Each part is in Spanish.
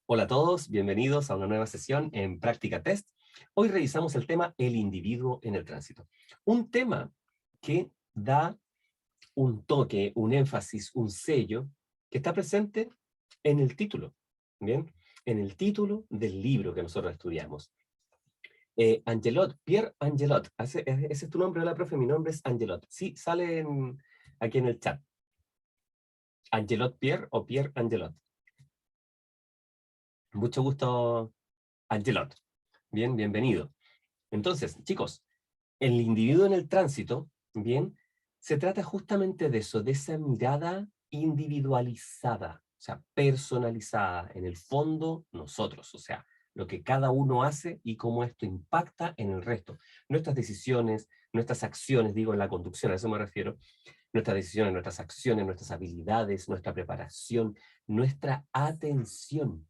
Hola a todos, bienvenidos a una nueva sesión en Práctica Test. Hoy revisamos el tema el individuo en el tránsito. Un tema que da un toque, un énfasis, un sello que está presente en el título, ¿bien? En el título del libro que nosotros estudiamos. Angelot, Pierre Angelot, ese es tu nombre, hola profe, mi nombre es Angelot. Sí, sale aquí en el chat. Angelot Pierre o Pierre Angelot. Mucho gusto, Angelot. Bien, bienvenido. Entonces, chicos, el individuo en el tránsito, bien, se trata justamente de eso, de esa mirada individualizada, o sea, personalizada, en el fondo nosotros, o sea, lo que cada uno hace y cómo esto impacta en el resto. Nuestras decisiones, nuestras acciones, digo en la conducción, a eso me refiero, nuestras decisiones, nuestras acciones, nuestras habilidades, nuestra preparación, nuestra atención,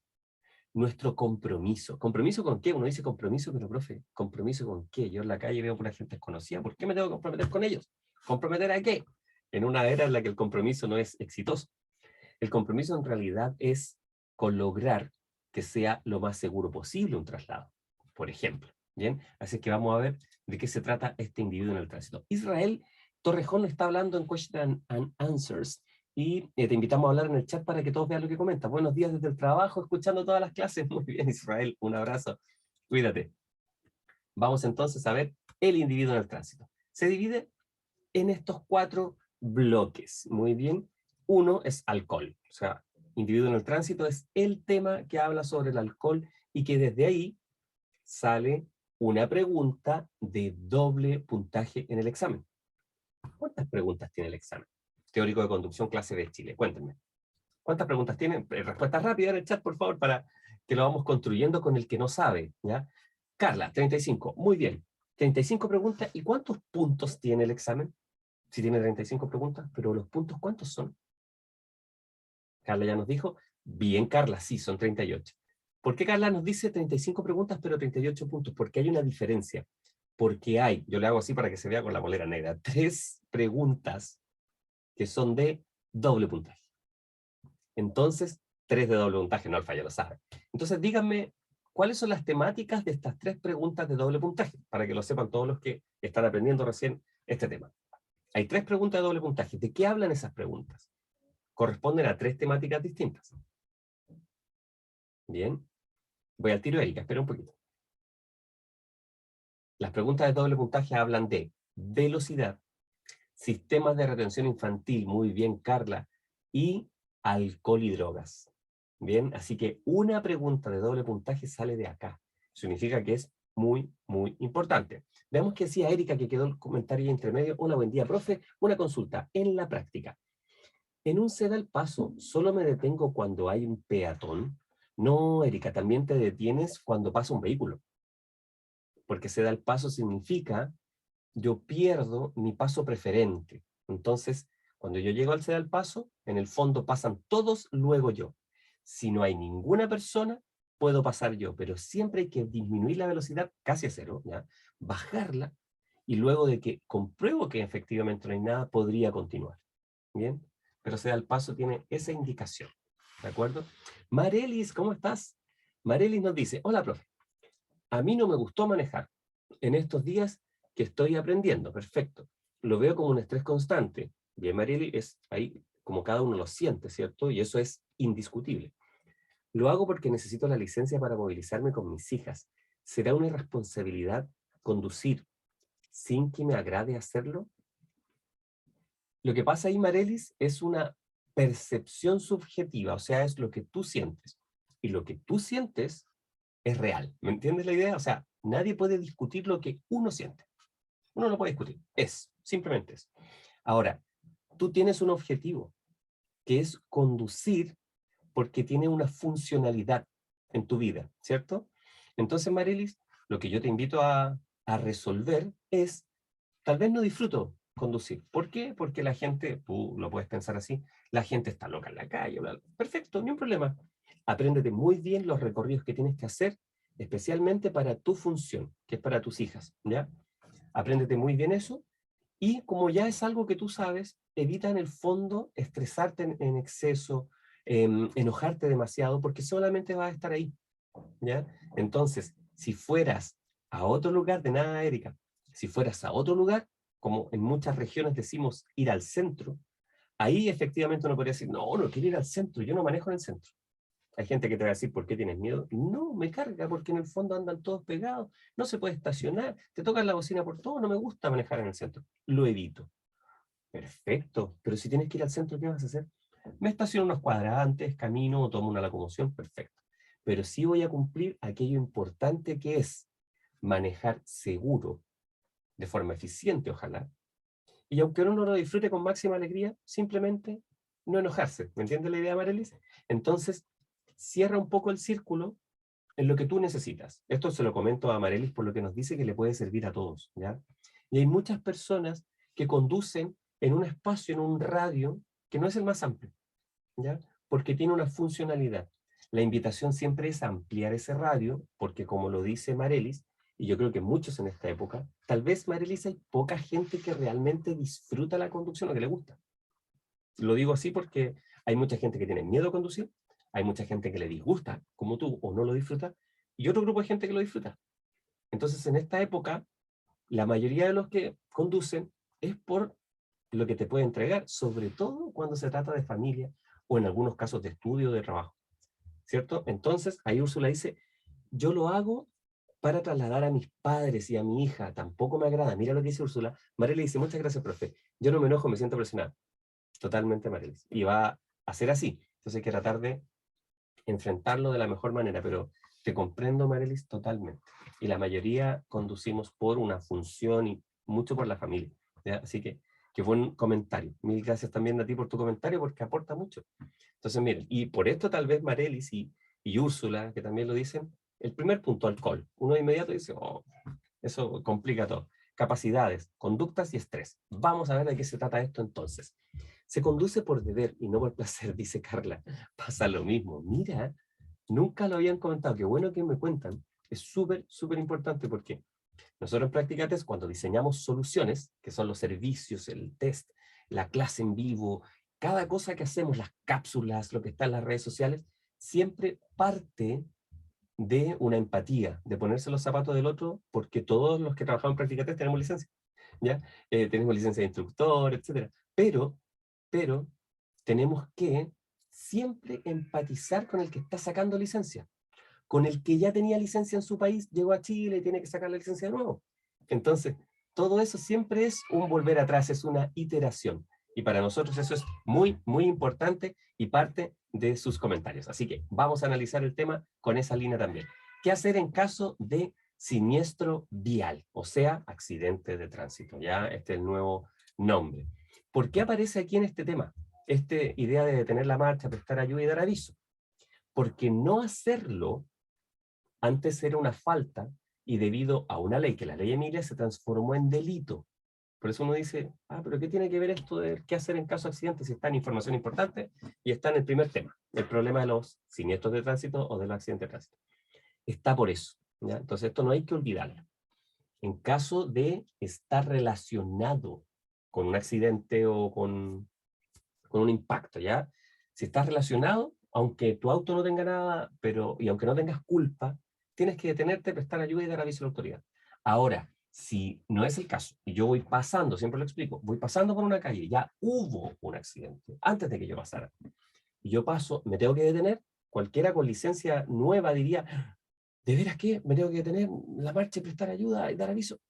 nuestro compromiso. ¿Compromiso con qué? Uno dice compromiso, pero profe, ¿compromiso con qué? Yo en la calle veo por la gente desconocida, ¿por qué me tengo que comprometer con ellos? ¿Comprometer a qué? En una era en la que el compromiso no es exitoso. El compromiso en realidad es con lograr que sea lo más seguro posible un traslado, por ejemplo. ¿Bien? Así que vamos a ver de qué se trata este individuo en el tránsito. Israel Torrejón está hablando en Question and Answers, y te invitamos a hablar en el chat para que todos vean lo que comenta. Buenos días desde el trabajo, escuchando todas las clases. Muy bien, Israel, un abrazo. Cuídate. Vamos entonces a ver el individuo en el tránsito. Se divide en estos 4 bloques. Muy bien. Uno es alcohol. O sea, individuo en el tránsito es el tema que habla sobre el alcohol y que desde ahí sale una pregunta de doble puntaje en el examen. ¿Cuántas preguntas tiene el examen? Teórico de conducción, clase B Chile. Cuéntenme. ¿Cuántas preguntas tienen? Respuestas rápidas en el chat, por favor, para que lo vamos construyendo con el que no sabe, ¿ya? Carla, 35. Muy bien. 35 preguntas. ¿Y cuántos puntos tiene el examen? Si tiene 35 preguntas, pero los puntos, ¿cuántos son? Carla ya nos dijo. Bien, Carla, sí, son 38. ¿Por qué Carla nos dice 35 preguntas, pero 38 puntos? Porque hay una diferencia. Porque hay, yo le hago así para que se vea con la bolera negra, 3 preguntas que son de doble puntaje. Entonces, 3 de doble puntaje, no, Alfa ya lo sabe. Entonces, díganme, ¿cuáles son las temáticas de estas 3 preguntas de doble puntaje? Para que lo sepan todos los que están aprendiendo recién este tema. Hay 3 preguntas de doble puntaje. ¿De qué hablan esas preguntas? Corresponden a 3 temáticas distintas. Bien. Voy al tiro, Erika, espera un poquito. Las preguntas de doble puntaje hablan de velocidad, sistemas de retención infantil, muy bien, Carla, y alcohol y drogas. Bien, así que una pregunta de doble puntaje sale de acá. Significa que es muy, muy importante. Veamos qué decía Erika, que quedó el comentario entre medio. Hola, buen día, profe. Una consulta. En la práctica, en un ceda al paso, ¿solo me detengo cuando hay un peatón? No, Erika, también te detienes cuando pasa un vehículo. Porque ceda al paso significa yo pierdo mi paso preferente. Entonces, cuando yo llego al ceda al paso, en el fondo pasan todos, luego yo. Si no hay ninguna persona, puedo pasar yo, pero siempre hay que disminuir la velocidad casi a cero, ¿ya? Bajarla, y luego de que compruebo que efectivamente no hay nada, podría continuar. ¿Bien? Pero ceda al paso tiene esa indicación. ¿De acuerdo? Marelis, ¿cómo estás? Marelis nos dice, hola, profe. A mí no me gustó manejar. En estos días que estoy aprendiendo, perfecto. Lo veo como un estrés constante. Bien, Marieli, es ahí como cada uno lo siente, ¿cierto? Y eso es indiscutible. Lo hago porque necesito la licencia para movilizarme con mis hijas. ¿Será una irresponsabilidad conducir sin que me agrade hacerlo? Lo que pasa ahí, Marelis, es una percepción subjetiva, o sea, es lo que tú sientes. Y lo que tú sientes es real. ¿Me entiendes la idea? O sea, nadie puede discutir lo que uno siente. Uno no puede discutir. Es, simplemente es. Ahora, tú tienes un objetivo, que es conducir porque tiene una funcionalidad en tu vida, ¿cierto? Entonces, Marilis, lo que yo te invito a resolver es, tal vez no disfruto conducir. ¿Por qué? Porque la gente, tú lo puedes pensar así, la gente está loca en la calle, bla, bla. Perfecto, ni un problema. Apréndete muy bien los recorridos que tienes que hacer, especialmente para tu función, que es para tus hijas, ¿ya? Apréndete muy bien eso, y como ya es algo que tú sabes, evita en el fondo estresarte en exceso, enojarte demasiado, porque solamente vas a estar ahí, ¿ya? Entonces, si fueras a otro lugar, de nada, Erika, si fueras a otro lugar, como en muchas regiones decimos ir al centro, ahí efectivamente uno podría decir, no, no quiero ir al centro, yo no manejo en el centro. Hay gente que te va a decir, ¿por qué tienes miedo? No, me carga, porque en el fondo andan todos pegados, no se puede estacionar, te tocan la bocina por todo, no me gusta manejar en el centro, lo evito. Perfecto, pero si tienes que ir al centro, ¿qué vas a hacer? Me estaciono unos cuadrantes, camino o tomo una locomoción, perfecto. Pero sí voy a cumplir aquello importante que es manejar seguro, de forma eficiente, ojalá. Y aunque uno no lo disfrute con máxima alegría, simplemente no enojarse. ¿Me entiendes la idea, Marelis? Entonces, cierra un poco el círculo en lo que tú necesitas. Esto se lo comento a Marelis por lo que nos dice que le puede servir a todos, ¿ya? Y hay muchas personas que conducen en un espacio, en un radio, que no es el más amplio, ¿ya? Porque tiene una funcionalidad. La invitación siempre es ampliar ese radio, porque como lo dice Marelis, y yo creo que muchos en esta época, tal vez, Marelis, hay poca gente que realmente disfruta la conducción o que le gusta. Lo digo así porque hay mucha gente que tiene miedo a conducir, hay mucha gente que le disgusta, como tú, o no lo disfruta, y otro grupo de gente que lo disfruta. Entonces, en esta época, la mayoría de los que conducen es por lo que te puede entregar, sobre todo cuando se trata de familia o en algunos casos de estudio o de trabajo, ¿cierto? Entonces, ahí Úrsula dice, yo lo hago para trasladar a mis padres y a mi hija, tampoco me agrada. Mira lo que dice Úrsula. María le dice, muchas gracias, profe. Yo no me enojo, me siento presionada. Totalmente, Marelis. Y va a ser así. Entonces hay que tratar de enfrentarlo de la mejor manera, pero te comprendo, Marelis, totalmente. Y la mayoría conducimos por una función y mucho por la familia, ¿ya? Así que, qué buen comentario. Mil gracias también a ti por tu comentario, porque aporta mucho. Entonces, miren, y por esto tal vez Marelis y Úrsula, que también lo dicen, el primer punto, alcohol. Uno de inmediato dice, oh, eso complica todo. Capacidades, conductas y estrés. Vamos a ver de qué se trata esto entonces. Se conduce por deber y no por placer, dice Carla. Pasa lo mismo. Mira, nunca lo habían comentado. Qué bueno que me cuentan. Es súper, súper importante porque nosotros en Practicates, cuando diseñamos soluciones, que son los servicios, el test, la clase en vivo, cada cosa que hacemos, las cápsulas, lo que está en las redes sociales, siempre parte de una empatía, de ponerse los zapatos del otro, porque todos los que trabajamos en Practicates tenemos licencia, ¿ya? Tenemos licencia de instructor, etcétera. Pero tenemos que siempre empatizar con el que está sacando licencia, con el que ya tenía licencia en su país, llegó a Chile y tiene que sacar la licencia de nuevo. Entonces, todo eso siempre es un volver atrás, es una iteración. Y para nosotros eso es muy, muy importante y parte de sus comentarios. Así que vamos a analizar el tema con esa línea también. ¿Qué hacer en caso de siniestro vial? O sea, accidente de tránsito. Ya, este es el nuevo nombre. ¿Por qué aparece aquí en este tema? Esta idea de detener la marcha, prestar ayuda y dar aviso. Porque no hacerlo antes era una falta y debido a una ley, que la ley Emilia, se transformó en delito. Por eso uno dice, pero ¿qué tiene que ver esto de qué hacer en caso de accidente si está en información importante? Y está en el primer tema, el problema de los siniestros de tránsito o de los accidentes de tránsito. Está por eso, ¿ya? Entonces esto no hay que olvidarlo. En caso de estar relacionado con un accidente o con un impacto, ¿ya? Si estás relacionado, aunque tu auto no tenga nada, y aunque no tengas culpa, tienes que detenerte, prestar ayuda y dar aviso a la autoridad. Ahora, si no es el caso, y yo voy pasando, siempre lo explico, voy pasando por una calle, ya hubo un accidente, antes de que yo pasara, y yo paso, me tengo que detener, cualquiera con licencia nueva diría, ¿de veras qué? ¿Me tengo que detener la marcha y prestar ayuda y dar aviso?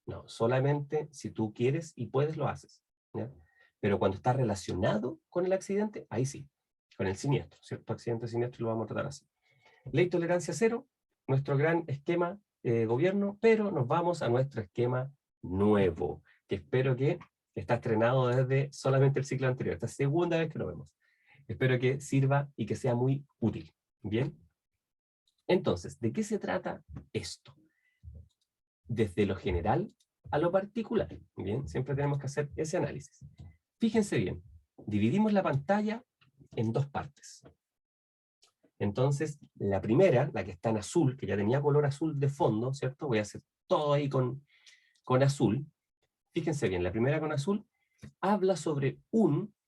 No, solamente si tú quieres y puedes lo haces, ¿ya? Pero cuando está relacionado con el accidente, ahí sí, con el siniestro, ¿cierto? Accidente siniestro lo vamos a tratar así. Ley tolerancia cero, nuestro gran esquema gobierno, pero nos vamos a nuestro esquema nuevo, que espero que está estrenado desde solamente el ciclo anterior, esta segunda vez que lo vemos. Espero que sirva y que sea muy útil. Bien. Entonces, ¿de qué se trata esto? Desde lo general a lo particular. Bien, siempre tenemos que hacer ese análisis. Fíjense bien, dividimos la pantalla en dos partes. Entonces, la primera, la que está en azul, que ya tenía color azul de fondo, ¿cierto? Voy a hacer todo ahí con azul. Fíjense bien, la primera con azul habla sobre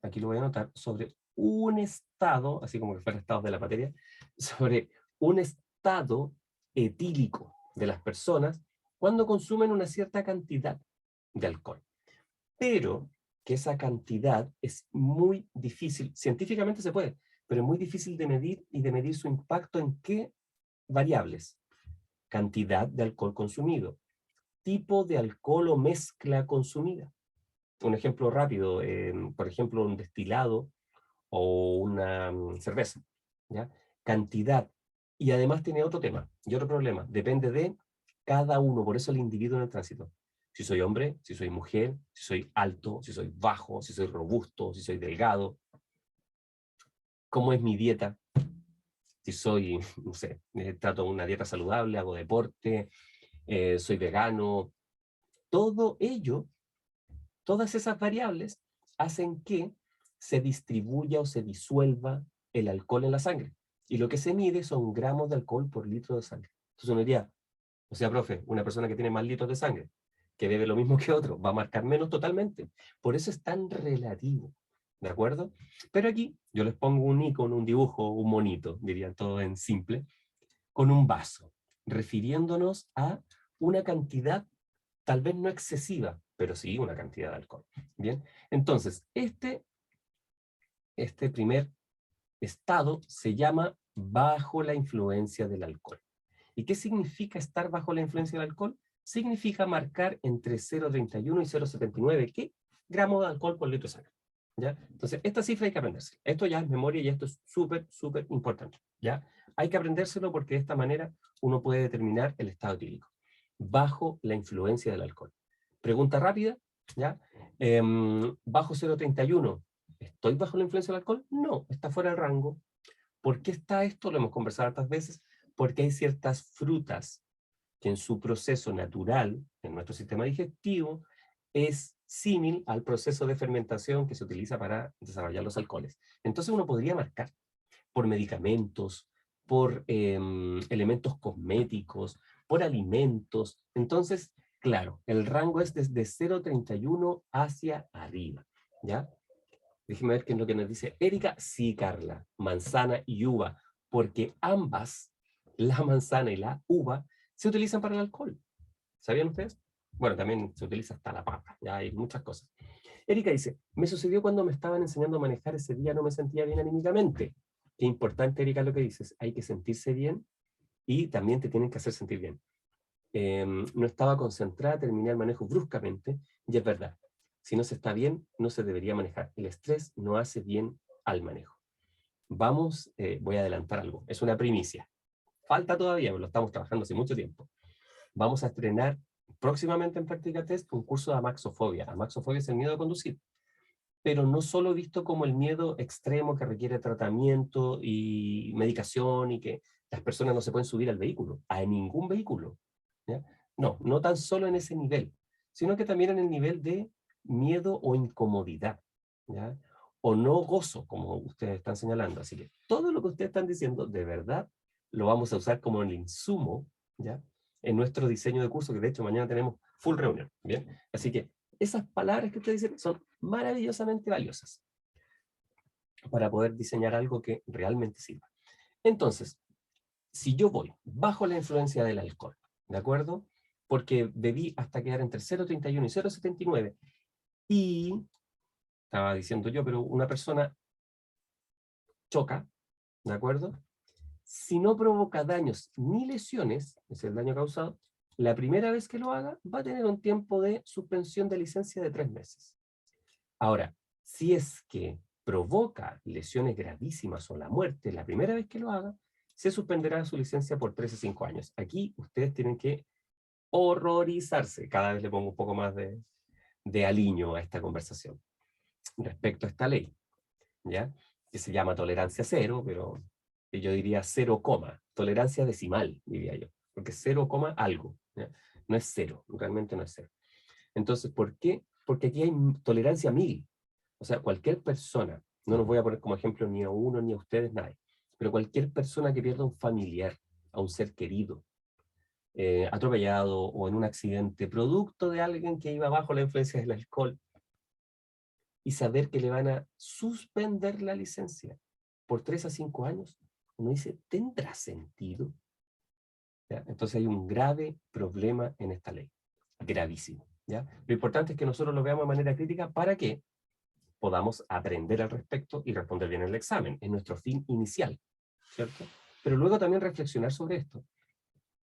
aquí lo voy a anotar, sobre un estado, así como que fuera estados de la materia, sobre un estado etílico de las personas cuando consumen una cierta cantidad de alcohol. Pero que esa cantidad es muy difícil, científicamente se puede, pero es muy difícil de medir y de medir su impacto en qué variables. Cantidad de alcohol consumido, tipo de alcohol o mezcla consumida. Un ejemplo rápido, por ejemplo, un destilado o una cerveza, ¿ya? Cantidad. Y además tiene otro tema y otro problema. Depende de cada uno, por eso el individuo en el tránsito. Si soy hombre, si soy mujer, si soy alto, si soy bajo, si soy robusto, si soy delgado. ¿Cómo es mi dieta? Si soy, no sé, trato una dieta saludable, hago deporte, soy vegano. Todo ello, todas esas variables hacen que se distribuya o se disuelva el alcohol en la sangre. Y lo que se mide son gramos de alcohol por litro de sangre. Entonces uno diría, o sea, profe, una persona que tiene más litros de sangre, que bebe lo mismo que otro, va a marcar menos totalmente. Por eso es tan relativo, ¿de acuerdo? Pero aquí yo les pongo un icono, un dibujo, un monito, diría todo en simple, con un vaso, refiriéndonos a una cantidad tal vez no excesiva, pero sí una cantidad de alcohol. Bien, entonces, este primer estado se llama bajo la influencia del alcohol. ¿Y qué significa estar bajo la influencia del alcohol? Significa marcar entre 0,31 y 0,79 ¿qué? Gramos de alcohol por litro de sangre. ¿Ya? Entonces, esta cifra hay que aprendérsela. Esto ya es memoria y esto es súper, súper importante. ¿Ya? Hay que aprendérselo porque de esta manera uno puede determinar el estado etílico. Bajo la influencia del alcohol. Pregunta rápida, ¿ya? Bajo 0,31, ¿estoy bajo la influencia del alcohol? No, está fuera del rango. ¿Por qué está esto? Lo hemos conversado otras veces. Porque hay ciertas frutas que en su proceso natural, en nuestro sistema digestivo, es símil al proceso de fermentación que se utiliza para desarrollar los alcoholes. Entonces uno podría marcar por medicamentos, por elementos cosméticos, por alimentos. Entonces, claro, el rango es desde 0,31 hacia arriba, ¿ya? Déjeme ver qué es lo que nos dice Erika. Sí, Carla, manzana y uva, porque ambas, la manzana y la uva, se utilizan para el alcohol. ¿Sabían ustedes? Bueno, también se utiliza hasta la papa, ya hay muchas cosas. Erika dice, me sucedió cuando me estaban enseñando a manejar ese día, no me sentía bien anímicamente. Qué importante, Erika, lo que dices, hay que sentirse bien y también te tienen que hacer sentir bien. No estaba concentrada, terminé el manejo bruscamente, y es verdad, si no se está bien, no se debería manejar. El estrés no hace bien al manejo. Vamos, voy a adelantar algo, es una primicia. Falta todavía, pero lo estamos trabajando hace mucho tiempo. Vamos a estrenar próximamente en Práctica Test un curso de amaxofobia. Amaxofobia es el miedo a conducir, pero no solo visto como el miedo extremo que requiere tratamiento y medicación y que las personas no se pueden subir al vehículo, a ningún vehículo. ¿Ya? No, no tan solo en ese nivel, sino que también en el nivel de miedo o incomodidad, ¿ya? O no gozo, como ustedes están señalando. Así que todo lo que ustedes están diciendo, de verdad, lo vamos a usar como el insumo, ¿ya? En nuestro diseño de curso, que de hecho mañana tenemos full reunión, ¿bien? Así que esas palabras que ustedes dicen son maravillosamente valiosas para poder diseñar algo que realmente sirva. Entonces, si yo voy bajo la influencia del alcohol, ¿de acuerdo? Porque bebí hasta quedar entre 0,31 y 0,79 y, estaba diciendo yo, pero una persona choca, ¿de acuerdo? Si no provoca daños ni lesiones, es el daño causado, la primera vez que lo haga va a tener un tiempo de suspensión de licencia de 3 meses. Ahora, si es que provoca lesiones gravísimas o la muerte la primera vez que lo haga, se suspenderá su licencia por 3 a 5 años. Aquí ustedes tienen que horrorizarse. Cada vez le pongo un poco más de aliño a esta conversación respecto a esta ley, ¿ya? Que se llama tolerancia cero, pero yo diría 0, tolerancia decimal, diría yo, porque 0, algo, ¿ya? No es cero, realmente no es cero. Entonces, ¿por qué? Porque aquí hay tolerancia 1000. O sea, cualquier persona, no nos voy a poner como ejemplo ni a uno ni a ustedes, nadie, pero cualquier persona que pierda un familiar, a un ser querido, atropellado o en un accidente, producto de alguien que iba bajo la influencia del alcohol, y saber que le van a suspender la licencia por 3 a 5 años, uno dice, ¿tendrá sentido? ¿Ya? Entonces hay un grave problema en esta ley, gravísimo. ¿Ya? Lo importante es que nosotros lo veamos de manera crítica para que podamos aprender al respecto y responder bien el examen. Es nuestro fin inicial, ¿cierto? Pero luego también reflexionar sobre esto.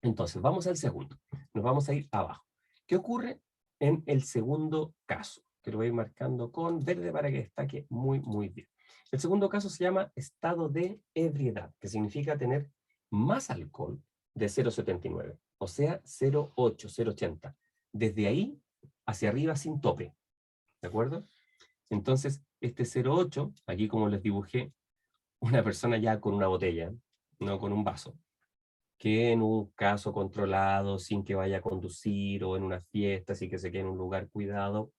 Entonces, vamos al segundo. Nos vamos a ir abajo. ¿Qué ocurre en el segundo caso? Que lo voy a ir marcando con verde para que destaque muy, muy bien. El segundo caso se llama estado de ebriedad, que significa tener más alcohol de 0,79, o sea, 0,8, 0,80. Desde ahí hacia arriba sin tope, ¿de acuerdo? Entonces, este 0,8, aquí como les dibujé, una persona ya con una botella, no con un vaso, que en un caso controlado, sin que vaya a conducir, o en una fiesta, así que se quede en un lugar cuidado,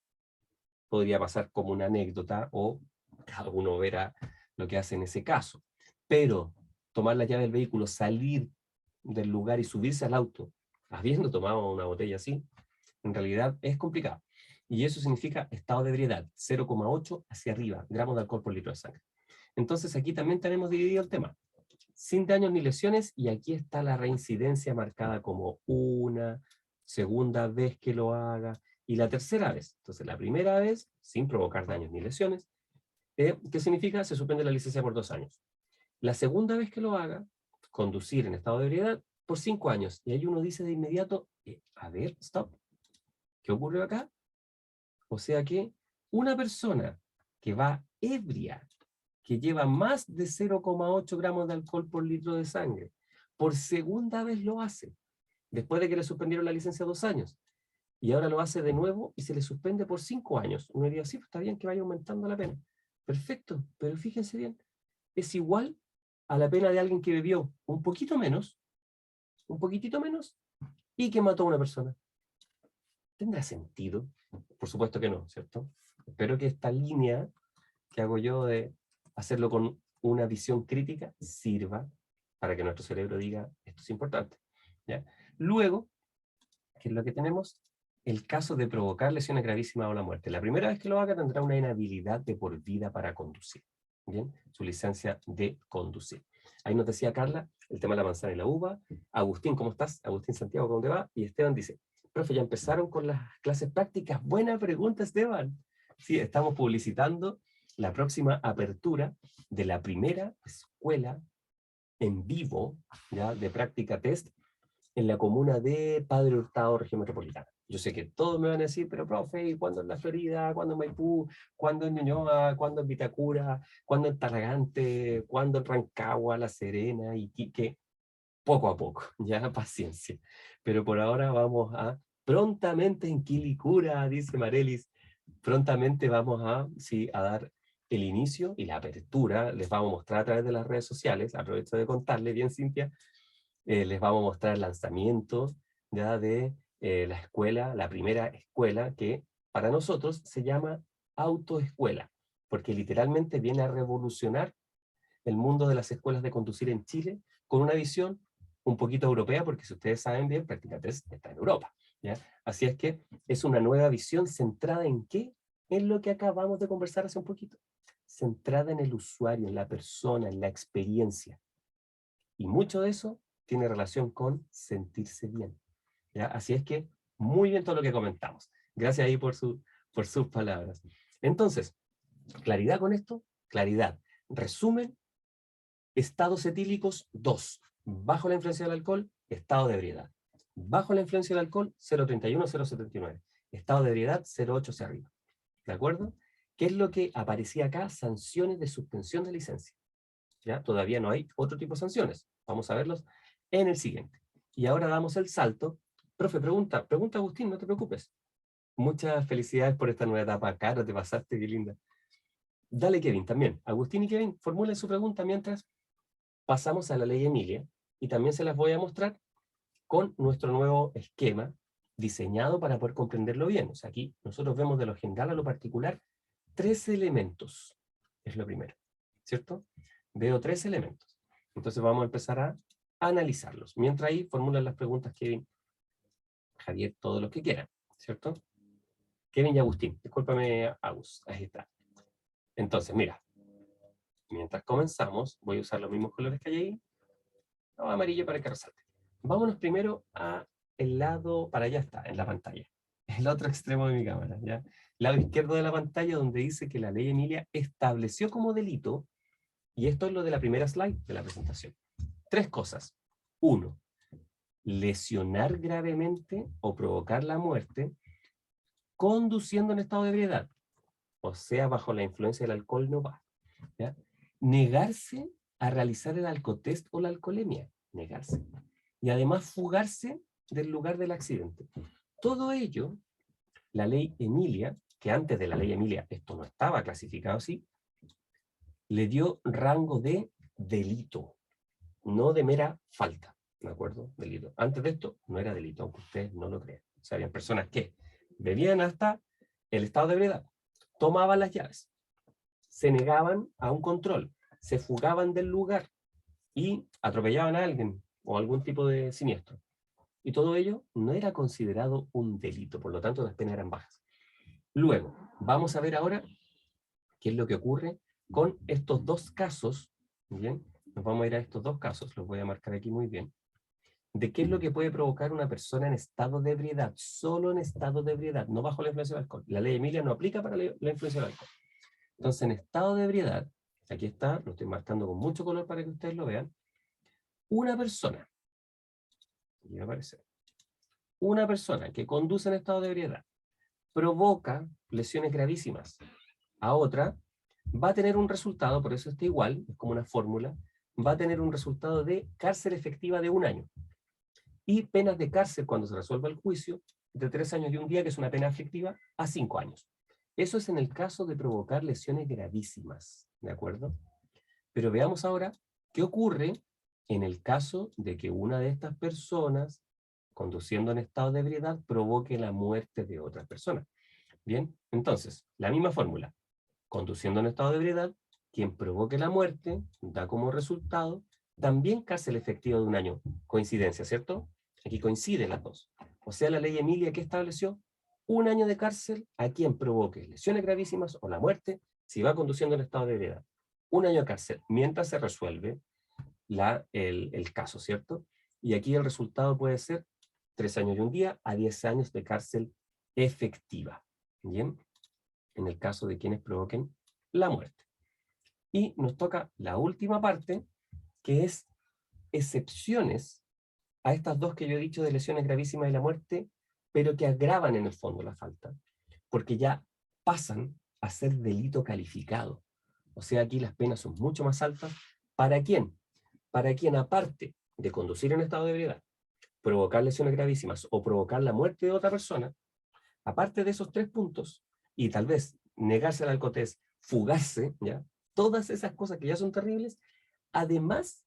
podría pasar como una anécdota, o cada uno verá lo que hace en ese caso. Pero tomar la llave del vehículo, salir del lugar y subirse al auto, habiendo tomado una botella así, en realidad es complicado. Y eso significa estado de ebriedad, 0,8 hacia arriba, gramos de alcohol por litro de sangre. Entonces aquí también tenemos dividido el tema. Sin daños ni lesiones, y aquí está la reincidencia marcada como una segunda vez que lo haga, y la tercera vez. Entonces la primera vez, sin provocar daños ni lesiones, ¿qué significa? Se suspende la licencia por 2 años. La segunda vez que lo haga, conducir en estado de ebriedad, por 5 años. Y ahí uno dice de inmediato, a ver, stop, ¿qué ocurrió acá? O sea que una persona que va ebria, que lleva más de 0,8 gramos de alcohol por litro de sangre, por segunda vez lo hace, después de que le suspendieron la licencia 2 años, y ahora lo hace de nuevo y se le suspende por 5 años. Uno diría, sí, pues está bien que vaya aumentando la pena. Perfecto, pero fíjense bien, es igual a la pena de alguien que bebió un poquito menos, un poquitito menos, y que mató a una persona. ¿Tendrá sentido? Por supuesto que no, ¿cierto? Espero que esta línea que hago yo de hacerlo con una visión crítica sirva para que nuestro cerebro diga, esto es importante. ¿Ya? Luego, ¿qué es lo que tenemos? El caso de provocar lesiones gravísimas o la muerte. La primera vez que lo haga tendrá una inhabilidad de por vida para conducir. ¿Bien? Su licencia de conducir. Ahí nos decía Carla, el tema de la manzana y la uva. Agustín, ¿cómo estás? Agustín Santiago, ¿dónde va? Y Esteban dice, profe, ¿ya empezaron con las clases prácticas? Buena pregunta, Esteban. Sí, estamos publicitando la próxima apertura de la primera escuela en vivo, ¿ya? De práctica test en la comuna de Padre Hurtado, región metropolitana. Yo sé que todos me van a decir, pero profe, ¿cuándo en la Florida? ¿Cuándo en Maipú? ¿Cuándo en Ñuñoa? ¿Cuándo en Vitacura? ¿Cuándo en Talagante? ¿Cuándo en Rancagua, La Serena, Iquique? Poco a poco, ya paciencia. Pero por ahora vamos a, prontamente en Quilicura, dice Marelis, prontamente vamos a, sí, a dar el inicio y la apertura, les vamos a mostrar a través de las redes sociales, aprovecho de contarle bien, Cintia, les vamos a mostrar lanzamientos ya de la escuela, la primera escuela que para nosotros se llama autoescuela, porque literalmente viene a revolucionar el mundo de las escuelas de conducir en Chile con una visión un poquito europea, porque si ustedes saben bien, Práctica 3 está en Europa, ¿ya? Así es que es una nueva visión centrada en qué, en lo que acabamos de conversar hace un poquito, centrada en el usuario, en la persona, en la experiencia. Y mucho de eso tiene relación con sentirse bien, ¿ya? Así es que muy bien todo lo que comentamos. Gracias ahí por sus palabras. Entonces, claridad con esto, claridad. Resumen, estados etílicos 2. Bajo la influencia del alcohol, estado de ebriedad. Bajo la influencia del alcohol, 0,31, 0,79. Estado de ebriedad, 0,8 hacia arriba. ¿De acuerdo? ¿Qué es lo que aparecía acá? Sanciones de suspensión de licencia. ¿Ya? Todavía no hay otro tipo de sanciones. Vamos a verlos en el siguiente. Y ahora damos el salto. Profe, pregunta Agustín, no te preocupes. Muchas felicidades por esta nueva etapa. Caro, te pasaste, qué linda. Dale, Kevin, también. Agustín y Kevin, formulen su pregunta mientras pasamos a la ley Emilia, y también se las voy a mostrar con nuestro nuevo esquema diseñado para poder comprenderlo bien. O sea, aquí nosotros vemos de lo general a lo particular 3 elementos. Es lo primero, ¿cierto? Veo 3 elementos. Entonces vamos a empezar a analizarlos. Mientras ahí formulan las preguntas Kevin, Javier, todos los que quieran, ¿cierto? Kevin y Agustín, discúlpame, Agus, ahí está. Entonces, mira, mientras comenzamos, voy a usar los mismos colores que hay ahí, no, amarillo para que resalte. Vámonos primero a el lado, para allá está, en la pantalla, el otro extremo de mi cámara, ¿ya? Lado izquierdo de la pantalla, donde dice que la ley Emilia estableció como delito, y esto es lo de la primera slide de la presentación. 3 cosas. 1, lesionar gravemente o provocar la muerte conduciendo en estado de ebriedad, o sea, bajo la influencia del alcohol no va, ¿ya? Negarse a realizar el alcotest o la alcoholemia, negarse. Y además fugarse del lugar del accidente. Todo ello, la ley Emilia, que antes de la ley Emilia esto no estaba clasificado así, le dio rango de delito, no de mera falta, ¿de acuerdo? Delito. Antes de esto no era delito, aunque ustedes no lo crean. O sea, había personas que bebían hasta el estado de ebriedad, tomaban las llaves, se negaban a un control, se fugaban del lugar y atropellaban a alguien o algún tipo de siniestro. Y todo ello no era considerado un delito, por lo tanto las penas eran bajas. Luego, vamos a ver ahora qué es lo que ocurre con estos 2 casos, ¿bien? Nos vamos a ir a estos 2 casos, los voy a marcar aquí muy bien, de qué es lo que puede provocar una persona en estado de ebriedad, solo en estado de ebriedad, no bajo la influencia del alcohol. La ley Emilia no aplica para la influencia del alcohol. Entonces, en estado de ebriedad, aquí está, lo estoy marcando con mucho color para que ustedes lo vean, una persona, aquí va a aparecer, una persona que conduce en estado de ebriedad, provoca lesiones gravísimas a otra, va a tener un resultado, por eso está igual, es como una fórmula, va a tener un resultado de cárcel efectiva de 1 año. Y penas de cárcel cuando se resuelva el juicio, de 3 años y 1 día, que es una pena efectiva, a 5 años. Eso es en el caso de provocar lesiones gravísimas, ¿de acuerdo? Pero veamos ahora qué ocurre en el caso de que una de estas personas, conduciendo en estado de ebriedad, provoque la muerte de otras personas. Bien, entonces, la misma fórmula. Conduciendo en estado de ebriedad, quien provoque la muerte da como resultado también cárcel efectiva de 1 año. Coincidencia, ¿cierto? Aquí coinciden las dos. O sea, la ley Emilia, ¿qué estableció? 1 año de cárcel a quien provoque lesiones gravísimas o la muerte si va conduciendo en estado de ebriedad. 1 año de cárcel mientras se resuelve el caso, ¿cierto? Y aquí el resultado puede ser 3 años y 1 día a 10 años de cárcel efectiva. ¿Bien? En el caso de quienes provoquen la muerte. Y nos toca la última parte, que es excepciones a estas 2 que yo he dicho de lesiones gravísimas y la muerte, pero que agravan en el fondo la falta, porque ya pasan a ser delito calificado. O sea, aquí las penas son mucho más altas. ¿Para quién? Para quien, aparte de conducir en estado de ebriedad, provocar lesiones gravísimas o provocar la muerte de otra persona, aparte de esos 3 puntos, y tal vez negarse al alcotés, fugarse, ¿ya? Todas esas cosas que ya son terribles, además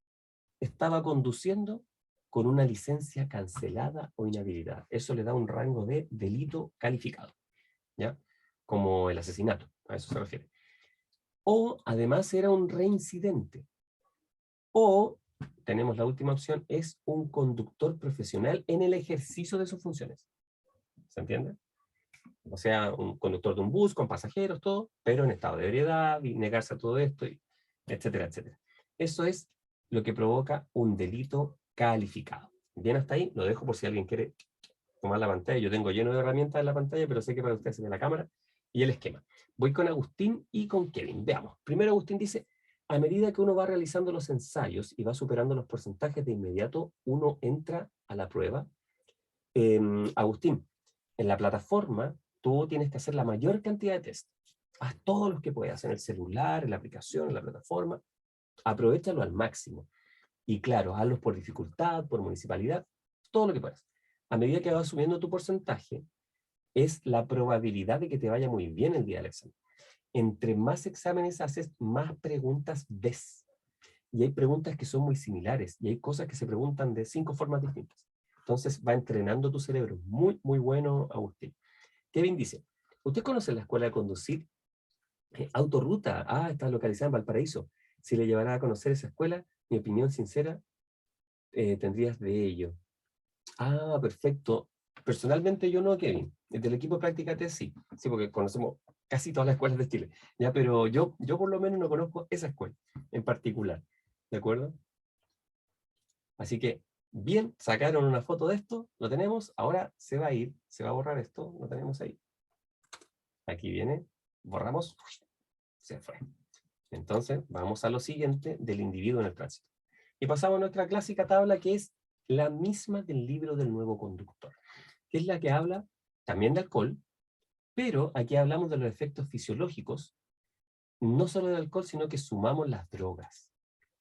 estaba conduciendo con una licencia cancelada o inhabilitada. Eso le da un rango de delito calificado, ¿ya? Como el asesinato, a eso se refiere. O además era un reincidente. O, tenemos la última opción, es un conductor profesional en el ejercicio de sus funciones. ¿Se entiende? O sea, un conductor de un bus con pasajeros, todo, pero en estado de ebriedad y negarse a todo esto, etcétera, etcétera. Eso es lo que provoca un delito calificado. Bien, hasta ahí, lo dejo por si alguien quiere tomar la pantalla. Yo tengo lleno de herramientas en la pantalla, pero sé que para ustedes se ve la cámara y el esquema. Voy con Agustín y con Kevin. Veamos. Primero Agustín dice, a medida que uno va realizando los ensayos y va superando los porcentajes de inmediato, uno entra a la prueba. Agustín, en la plataforma tú tienes que hacer la mayor cantidad de test. Haz todos los que puedas, en el celular, en la aplicación, en la plataforma. Aprovechalo al máximo. Y claro, hazlos por dificultad, por municipalidad, todo lo que puedas. A medida que vas subiendo tu porcentaje, es la probabilidad de que te vaya muy bien el día del examen. Entre más exámenes haces, más preguntas ves. Y hay preguntas que son muy similares, y hay cosas que se preguntan de 5 formas distintas. Entonces va entrenando tu cerebro. Muy, muy bueno, Agustín. Kevin dice, ¿usted conoce la escuela de conducir? Autoruta, está localizada en Valparaíso. Si le llevará a conocer esa escuela, mi opinión sincera, tendrías de ello. Perfecto. Personalmente yo no, Kevin. Del equipo Prácticate sí. Sí, porque conocemos casi todas las escuelas de Chile. ¿Ya? Pero yo por lo menos no conozco esa escuela en particular. ¿De acuerdo? Así que, bien, sacaron una foto de esto, lo tenemos. Ahora se va a ir, se va a borrar esto, lo tenemos ahí. Aquí viene, borramos, se fue. Entonces, vamos a lo siguiente del individuo en el tránsito. Y pasamos a nuestra clásica tabla, que es la misma del libro del nuevo conductor, que es la que habla también de alcohol, pero aquí hablamos de los efectos fisiológicos, no solo del alcohol, sino que sumamos las drogas,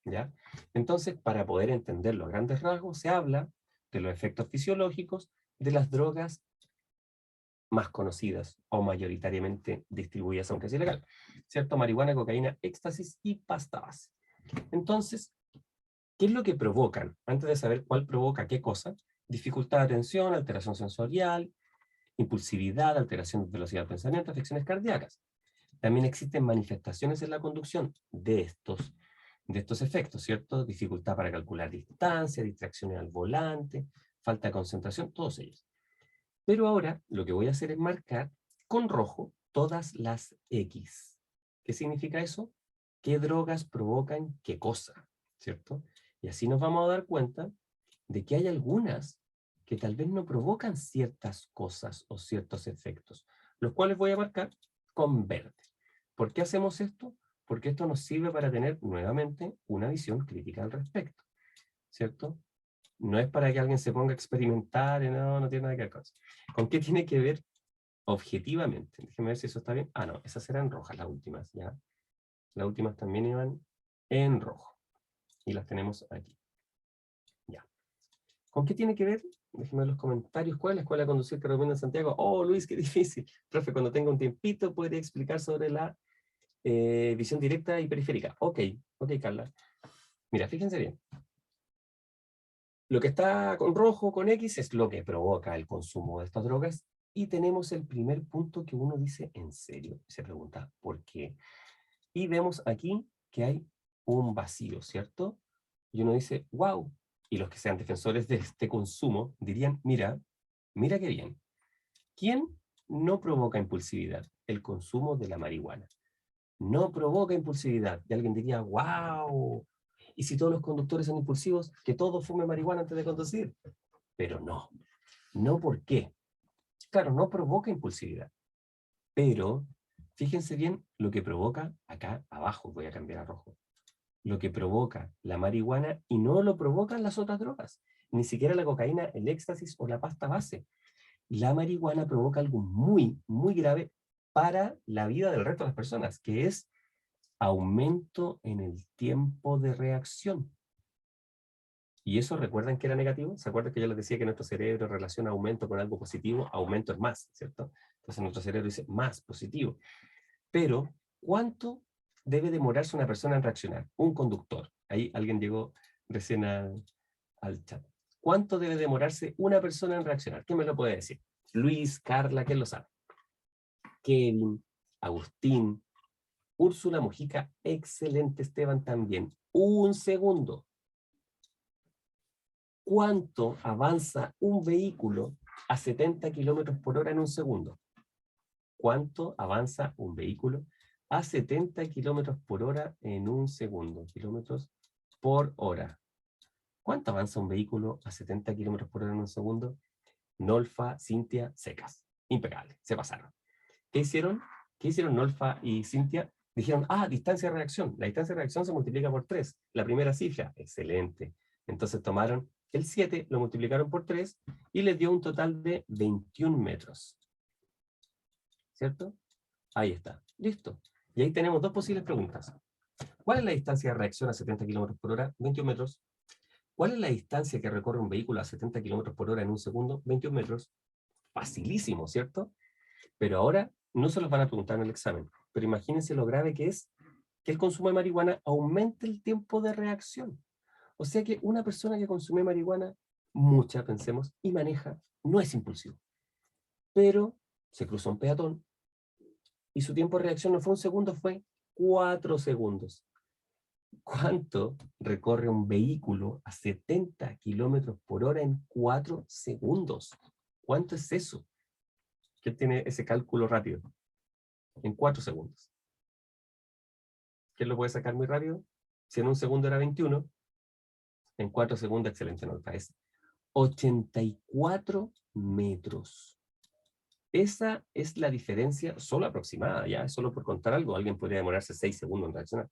¿ya? Entonces, para poder entenderlo a grandes rasgos, se habla de los efectos fisiológicos de las drogas más conocidas o mayoritariamente distribuidas, aunque es ilegal, ¿cierto? Marihuana, cocaína, éxtasis y pasta base. Entonces, ¿qué es lo que provocan? Antes de saber cuál provoca qué cosa, dificultad de atención, alteración sensorial, impulsividad, alteración de velocidad de pensamiento, afecciones cardíacas. También existen manifestaciones en la conducción de estos efectos, ¿cierto? Dificultad para calcular distancia, distracciones al volante, falta de concentración, todos ellos. Pero ahora lo que voy a hacer es marcar con rojo todas las X. ¿Qué significa eso? ¿Qué drogas provocan qué cosa? ¿Cierto? Y así nos vamos a dar cuenta de que hay algunas que tal vez no provocan ciertas cosas o ciertos efectos, los cuales voy a marcar con verde. ¿Por qué hacemos esto? Porque esto nos sirve para tener nuevamente una visión crítica al respecto, ¿cierto? No es para que alguien se ponga a experimentar, no tiene nada que ver con eso. ¿Con qué tiene que ver objetivamente? Déjenme ver si eso está bien. Ah, no, esas eran rojas las últimas, ¿ya? Las últimas también iban en rojo. Y las tenemos aquí. Ya. ¿Con qué tiene que ver? Déjenme en los comentarios. ¿Cuál es la escuela de conducir que recomienda Santiago? Oh, Luis, qué difícil. Profe, cuando tenga un tiempito, ¿podría explicar sobre la visión directa y periférica? Ok, Carla. Mira, fíjense bien. Lo que está con rojo, con X, es lo que provoca el consumo de estas drogas. Y tenemos el primer punto que uno dice, ¿en serio? Se pregunta, ¿por qué? Y vemos aquí que hay un vacío, ¿cierto? Y uno dice, wow. Y los que sean defensores de este consumo dirían, mira qué bien. ¿Quién no provoca impulsividad? El consumo de la marihuana. No provoca impulsividad. Y alguien diría, wow. ¿Y si todos los conductores son impulsivos, que todos fumen marihuana antes de conducir? Pero no. No, ¿por qué? Claro, no provoca impulsividad. Pero fíjense bien lo que provoca acá abajo. Voy a cambiar a rojo. Lo que provoca la marihuana y no lo provocan las otras drogas. Ni siquiera la cocaína, el éxtasis o la pasta base. La marihuana provoca algo muy, muy grave para la vida del resto de las personas, que es aumento en el tiempo de reacción. ¿Y eso recuerdan que era negativo? ¿Se acuerdan que yo les decía que nuestro cerebro relaciona aumento con algo positivo? Aumento es más, ¿cierto? Entonces nuestro cerebro dice más positivo. Pero, ¿cuánto debe demorarse una persona en reaccionar? Un conductor. Ahí alguien llegó recién al chat. ¿Cuánto debe demorarse una persona en reaccionar? ¿Quién me lo puede decir? Luis, Carla, ¿quién lo sabe? Kevin, Agustín, Úrsula Mujica, excelente, Esteban también. Un segundo. ¿Cuánto avanza un vehículo a 70 kilómetros por hora en un segundo? ¿Cuánto avanza un vehículo a 70 kilómetros por hora en un segundo? Kilómetros por hora. ¿Cuánto avanza un vehículo a 70 kilómetros por hora en un segundo? Nolfa, Cintia, secas. Impecable, se pasaron. ¿Qué hicieron? ¿Qué hicieron Nolfa y Cintia? Dijeron, distancia de reacción. La distancia de reacción se multiplica por 3. La primera cifra, excelente. Entonces tomaron el 7, lo multiplicaron por 3 y les dio un total de 21 metros. ¿Cierto? Ahí está. Listo. Y ahí tenemos dos posibles preguntas. ¿Cuál es la distancia de reacción a 70 km por hora? 21 metros. ¿Cuál es la distancia que recorre un vehículo a 70 km por hora en un segundo? 21 metros. Facilísimo, ¿cierto? Pero ahora no se los van a preguntar en el examen. Pero imagínense lo grave que es que el consumo de marihuana aumente el tiempo de reacción. O sea que una persona que consume marihuana, mucha, pensemos, y maneja, no es impulsivo. Pero se cruzó un peatón y su tiempo de reacción no fue un segundo, fue 4 segundos. ¿Cuánto recorre un vehículo a 70 kilómetros por hora en 4 segundos? ¿Cuánto es eso? ¿Quién tiene ese cálculo rápido? En 4 segundos. ¿Quién lo puede sacar muy rápido? Si en un segundo era 21, en 4 segundos, excelente nota, es 84 metros. Esa es la diferencia, solo aproximada, ya, solo por contar algo. Alguien podría demorarse 6 segundos en reaccionar.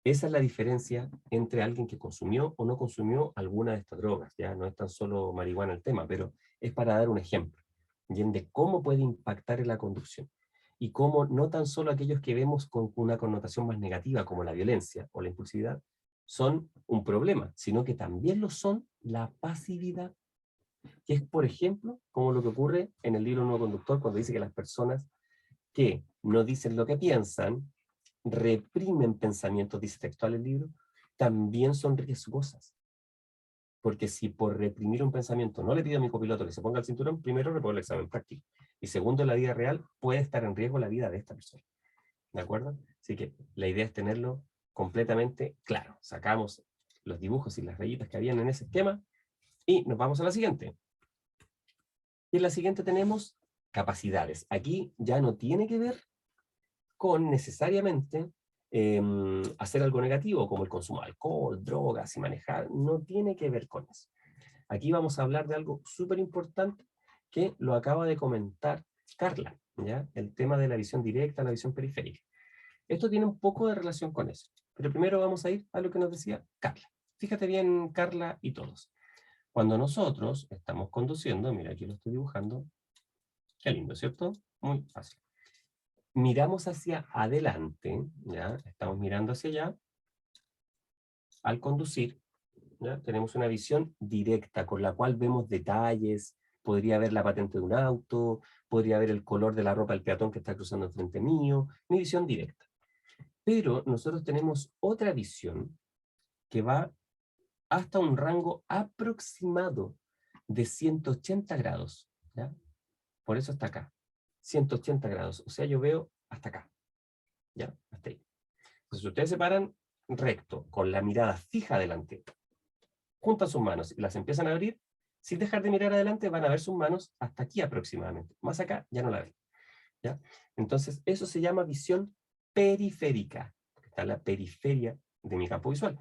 Esa es la diferencia entre alguien que consumió o no consumió alguna de estas drogas, ya, no es tan solo marihuana el tema, pero es para dar un ejemplo, ¿bien? De cómo puede impactar en la conducción. Y cómo no tan solo aquellos que vemos con una connotación más negativa, como la violencia o la impulsividad, son un problema, sino que también lo son la pasividad, que es, por ejemplo, como lo que ocurre en el libro Nuevo Conductor, cuando dice que las personas que no dicen lo que piensan, reprimen pensamientos, dice textual el libro, también son riesgosas. Porque si por reprimir un pensamiento no le pido a mi copiloto que se ponga el cinturón, primero repruebo el examen práctico. Y segundo, en la vida real puede estar en riesgo la vida de esta persona. ¿De acuerdo? Así que la idea es tenerlo completamente claro. Sacamos los dibujos y las rayitas que habían en ese esquema y nos vamos a la siguiente. Y en la siguiente tenemos capacidades. Aquí ya no tiene que ver con necesariamente hacer algo negativo, como el consumo de alcohol, drogas y manejar, no tiene que ver con eso. Aquí vamos a hablar de algo súper importante que lo acaba de comentar Carla, ¿ya? El tema de la visión directa, la visión periférica. Esto tiene un poco de relación con eso, pero primero vamos a ir a lo que nos decía Carla. Fíjate bien, Carla y todos. Cuando nosotros estamos conduciendo, mira, aquí lo estoy dibujando, qué lindo, ¿cierto? Muy fácil. Miramos hacia adelante, ¿ya? Estamos mirando hacia allá. Al conducir, ¿ya? Tenemos una visión directa con la cual vemos detalles, podría ver la patente de un auto, podría ver el color de la ropa del peatón que está cruzando enfrente mío, mi visión directa. Pero nosotros tenemos otra visión que va hasta un rango aproximado de 180 grados, ¿ya? Por eso está acá, 180 grados, o sea, yo veo hasta acá, ¿ya? Hasta ahí. Entonces, si ustedes se paran recto, con la mirada fija adelante, juntan sus manos y las empiezan a abrir, sin dejar de mirar adelante, van a ver sus manos hasta aquí aproximadamente. Más acá ya no la ven, ¿ya? Entonces, eso se llama visión periférica. Está en la periferia de mi campo visual.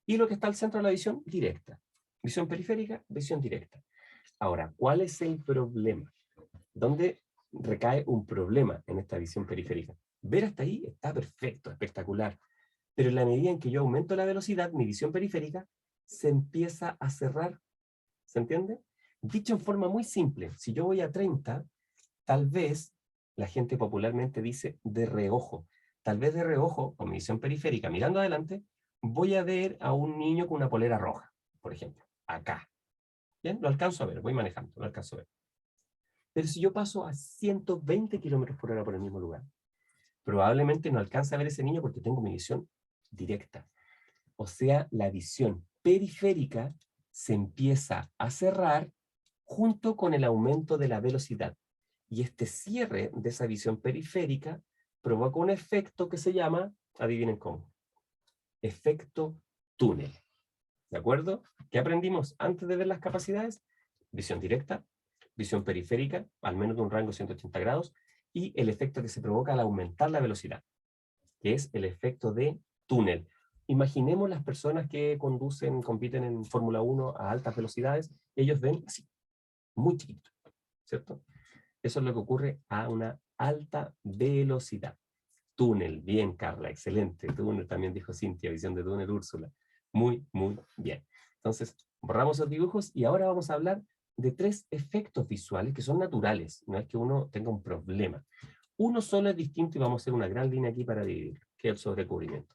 Y lo que está al centro de la visión directa. Visión periférica, visión directa. Ahora, ¿cuál es el problema? ¿Dónde recae un problema en esta visión periférica? Ver hasta ahí está perfecto, espectacular. Pero en la medida en que yo aumento la velocidad, mi visión periférica se empieza a cerrar. ¿Se entiende? Dicho en forma muy simple, si yo voy a 30, tal vez la gente popularmente dice de reojo. Tal vez de reojo, con mi visión periférica, mirando adelante, voy a ver a un niño con una polera roja, por ejemplo, acá. ¿Bien? Lo alcanzo a ver, voy manejando, lo alcanzo a ver. Pero si yo paso a 120 kilómetros por hora por el mismo lugar, probablemente no alcance a ver ese niño porque tengo mi visión directa. O sea, la visión periférica se empieza a cerrar junto con el aumento de la velocidad. Y este cierre de esa visión periférica provoca un efecto que se llama, adivinen cómo, efecto túnel. ¿De acuerdo? ¿Qué aprendimos antes de ver las capacidades? Visión directa, visión periférica, al menos de un rango de 180 grados, y el efecto que se provoca al aumentar la velocidad, que es el efecto de túnel. Imaginemos las personas que conducen, compiten en Fórmula 1 a altas velocidades, ellos ven así, muy chiquito, ¿cierto? Eso es lo que ocurre a una alta velocidad. Túnel, bien Carla, excelente. Túnel también dijo Cintia, visión de túnel Úrsula. Muy, muy bien. Entonces, borramos los dibujos y ahora vamos a hablar de 3 efectos visuales que son naturales, no es que uno tenga un problema. Uno solo es distinto y vamos a hacer una gran línea aquí para dividir, que es el sobrecubrimiento.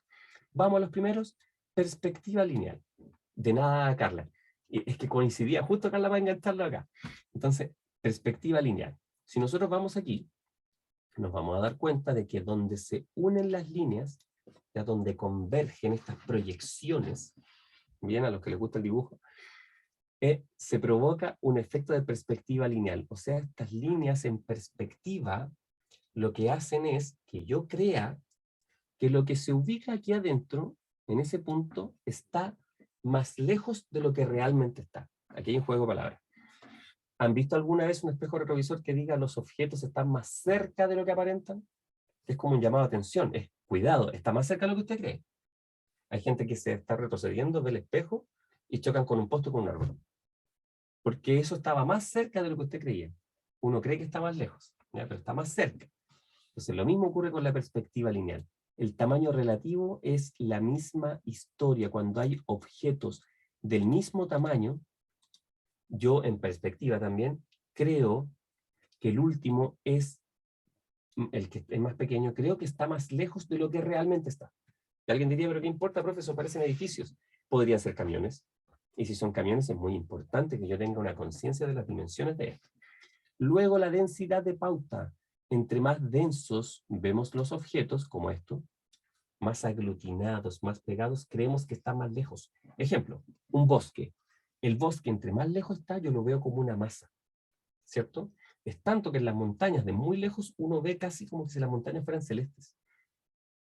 Vamos a los primeros, perspectiva lineal. De nada, Carla. Es que coincidía, justo Carla va a engancharlo acá. Entonces, perspectiva lineal. Si nosotros vamos aquí, nos vamos a dar cuenta de que donde se unen las líneas, ya donde convergen estas proyecciones, bien, a los que les gusta el dibujo, se provoca un efecto de perspectiva lineal. O sea, estas líneas en perspectiva lo que hacen es que yo crea que lo que se ubica aquí adentro, en ese punto, está más lejos de lo que realmente está. Aquí hay un juego de palabras. ¿Han visto alguna vez un espejo retrovisor que diga los objetos están más cerca de lo que aparentan? Es como un llamado de atención, es cuidado, está más cerca de lo que usted cree. Hay gente que se está retrocediendo del espejo y chocan con un poste o con un árbol. Porque eso estaba más cerca de lo que usted creía. Uno cree que está más lejos, ¿ya? Pero está más cerca. Entonces lo mismo ocurre con la perspectiva lineal. El tamaño relativo es la misma historia. Cuando hay objetos del mismo tamaño, yo en perspectiva también creo que el último es el que es más pequeño, creo que está más lejos de lo que realmente está. Y alguien diría, pero ¿qué importa, profe? Eso parecen edificios. Podrían ser camiones. Y si son camiones, es muy importante que yo tenga una conciencia de las dimensiones de esto. Luego, la densidad de pauta. Entre más densos vemos los objetos, como esto, más aglutinados, más pegados, creemos que está más lejos. Ejemplo, un bosque. El bosque, entre más lejos está, yo lo veo como una masa, ¿cierto? Es tanto que en las montañas de muy lejos uno ve casi como si las montañas fueran celestes.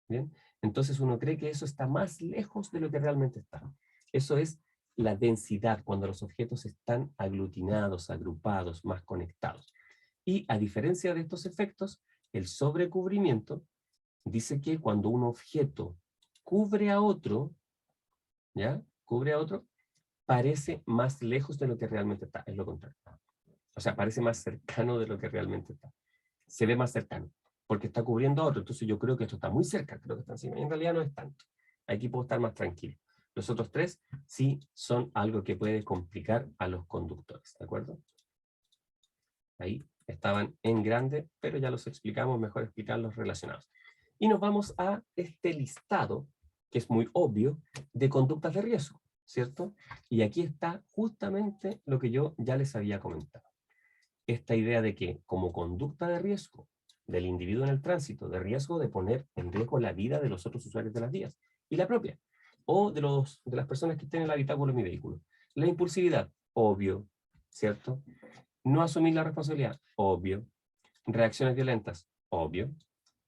¿Bien? Entonces uno cree que eso está más lejos de lo que realmente está. Eso es la densidad, cuando los objetos están aglutinados, agrupados, más conectados. Y a diferencia de estos efectos, el sobrecubrimiento dice que cuando un objeto cubre a otro, ¿ya? Cubre a otro, parece más lejos de lo que realmente está. Es lo contrario. O sea, parece más cercano de lo que realmente está. Se ve más cercano, porque está cubriendo a otro. Entonces yo creo que esto está muy cerca, creo que está encima. Y en realidad no es tanto. Aquí puedo estar más tranquilo. Los otros tres sí son algo que puede complicar a los conductores, ¿de acuerdo? Ahí estaban en grande, pero ya los explicamos, mejor explicarlos relacionados. Y nos vamos a este listado, que es muy obvio, de conductas de riesgo, ¿cierto? Y aquí está justamente lo que yo ya les había comentado. Esta idea de que como conducta de riesgo del individuo en el tránsito, de riesgo de poner en riesgo la vida de los otros usuarios de las vías, y la propia, o de las personas que estén en el habitáculo de mi vehículo. La impulsividad, obvio, ¿cierto? No asumir la responsabilidad, obvio. Reacciones violentas, obvio.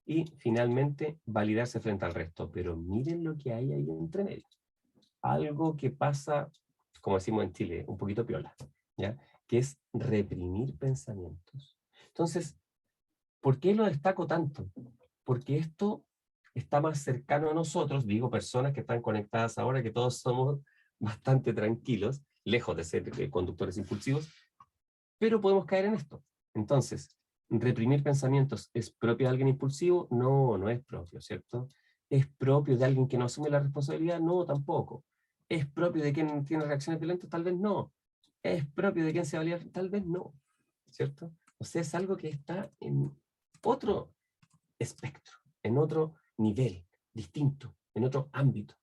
Y finalmente, validarse frente al resto. Pero miren lo que hay ahí entre medio. Algo que pasa, como decimos en Chile, un poquito piola, ¿ya? Que es reprimir pensamientos. Entonces, ¿por qué lo destaco tanto? Porque esto está más cercano a nosotros, digo, personas que están conectadas ahora, que todos somos bastante tranquilos, lejos de ser conductores impulsivos, pero podemos caer en esto. Entonces, reprimir pensamientos, ¿es propio de alguien impulsivo? No, no es propio, ¿cierto? ¿Es propio de alguien que no asume la responsabilidad? No, tampoco. ¿Es propio de quien tiene reacciones violentas? Tal vez no. ¿Es propio de quien se valía? Tal vez no, ¿cierto? O sea, es algo que está en otro espectro, en otro nivel, distinto, en otro ámbito.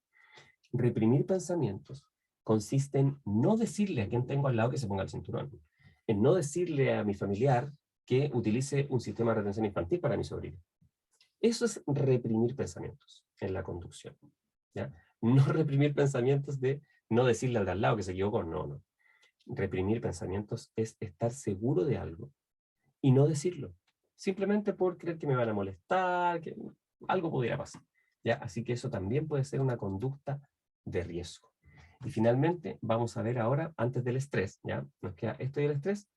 Reprimir pensamientos consiste en no decirle a quien tengo al lado que se ponga el cinturón, en no decirle a mi familiar que utilice un sistema de retención infantil para mi sobrino. Eso es reprimir pensamientos en la conducción, ¿ya? No reprimir pensamientos de no decirle al de al lado que se equivocó, no, no. Reprimir pensamientos es estar seguro de algo y no decirlo, simplemente por creer que me van a molestar, que algo pudiera pasar, ¿ya? Así que eso también puede ser una conducta de riesgo. Y finalmente, vamos a ver ahora, antes del estrés, ¿ya? Nos queda esto y el estrés.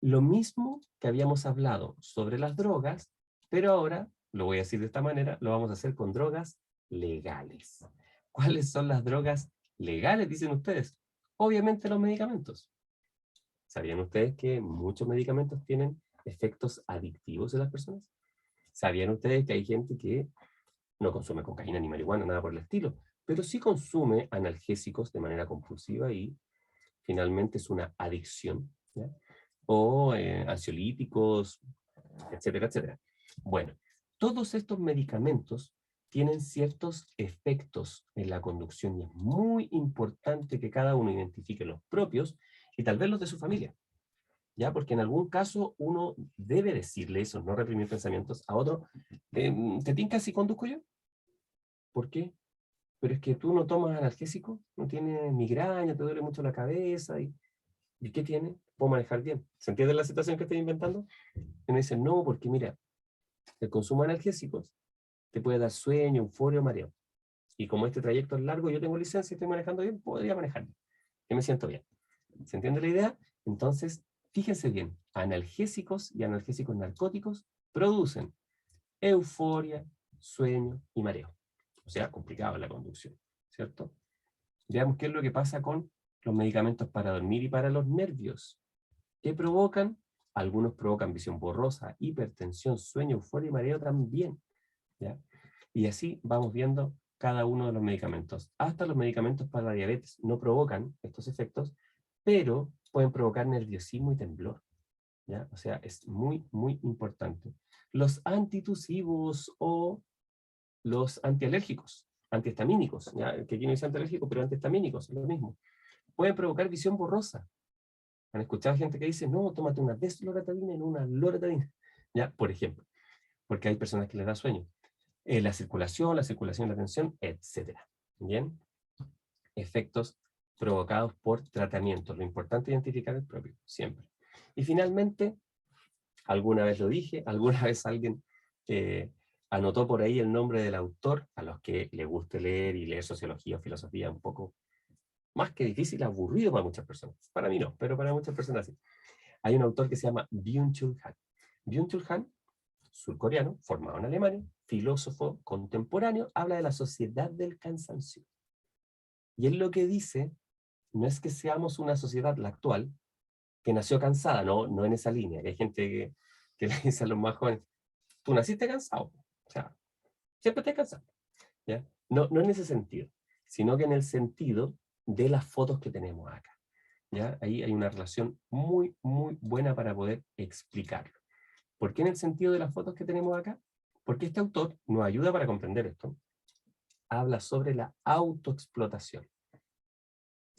Lo mismo que habíamos hablado sobre las drogas, pero ahora, lo voy a decir de esta manera, lo vamos a hacer con drogas legales. ¿Cuáles son las drogas legales, dicen ustedes? Obviamente los medicamentos. ¿Sabían ustedes que muchos medicamentos tienen efectos adictivos en las personas? ¿Sabían ustedes que hay gente que no consume cocaína ni marihuana, nada por el estilo, pero sí consume analgésicos de manera compulsiva y finalmente es una adicción, ¿ya? O ansiolíticos, etcétera, etcétera? Bueno, todos estos medicamentos tienen ciertos efectos en la conducción y es muy importante que cada uno identifique los propios y tal vez los de su familia. ¿Ya? Porque en algún caso uno debe decirle eso, no reprimir pensamientos a otro. ¿Te tinca si conduzco yo? ¿Por qué? Pero es que tú no tomas analgésico, no tienes migraña, te duele mucho la cabeza. ¿Y qué tiene? Puedo manejar bien. ¿Se entiende la situación que estoy inventando? Y me dicen, no, porque mira, el consumo de analgésicos te puede dar sueño, euforia o mareo. Y como este trayecto es largo, yo tengo licencia y estoy manejando bien, podría manejar. Yo me siento bien. ¿Se entiende la idea? Entonces, fíjense bien, analgésicos y analgésicos narcóticos producen euforia, sueño y mareo. O sea, complicado la conducción, ¿cierto? Veamos qué es lo que pasa con los medicamentos para dormir y para los nervios. ¿Qué provocan? Algunos provocan visión borrosa, hipertensión, sueño, euforia y mareo también, ¿ya? Y así vamos viendo cada uno de los medicamentos. Hasta los medicamentos para la diabetes no provocan estos efectos, pero pueden provocar nerviosismo y temblor, ¿ya? O sea, es muy, muy importante. Los antitusivos o los antialérgicos, antihistamínicos, ¿ya? Que aquí no dice antialérgico, pero antihistamínicos, es lo mismo. Pueden provocar visión borrosa. Han escuchado gente que dice, no, tómate una desloratadina y no una loratadina, ¿ya? Por ejemplo, porque hay personas que les da sueño. La circulación, la tensión, etc. ¿Bien? Efectos provocados por tratamientos. Lo importante es identificar el propio, siempre. Y finalmente, alguna vez lo dije, alguna vez alguien anotó por ahí el nombre del autor, a los que les guste leer y leer sociología o filosofía un poco más que difícil, aburrido para muchas personas. Para mí no, pero para muchas personas sí. Hay un autor que se llama Byung-Chul Han. Byung-Chul Han, surcoreano, formado en Alemania, filósofo contemporáneo, habla de la sociedad del cansancio. Y él lo que dice no es que seamos una sociedad, la actual, que nació cansada, no en esa línea. Hay gente que le dice a los más jóvenes, tú naciste cansado, o sea, siempre estás cansado, ¿ya? No en ese sentido, sino que en el sentido de las fotos que tenemos acá, ¿ya? Ahí hay una relación muy, muy buena para poder explicarlo. ¿Por qué en el sentido de las fotos que tenemos acá? Porque este autor nos ayuda para comprender esto. Habla sobre la autoexplotación.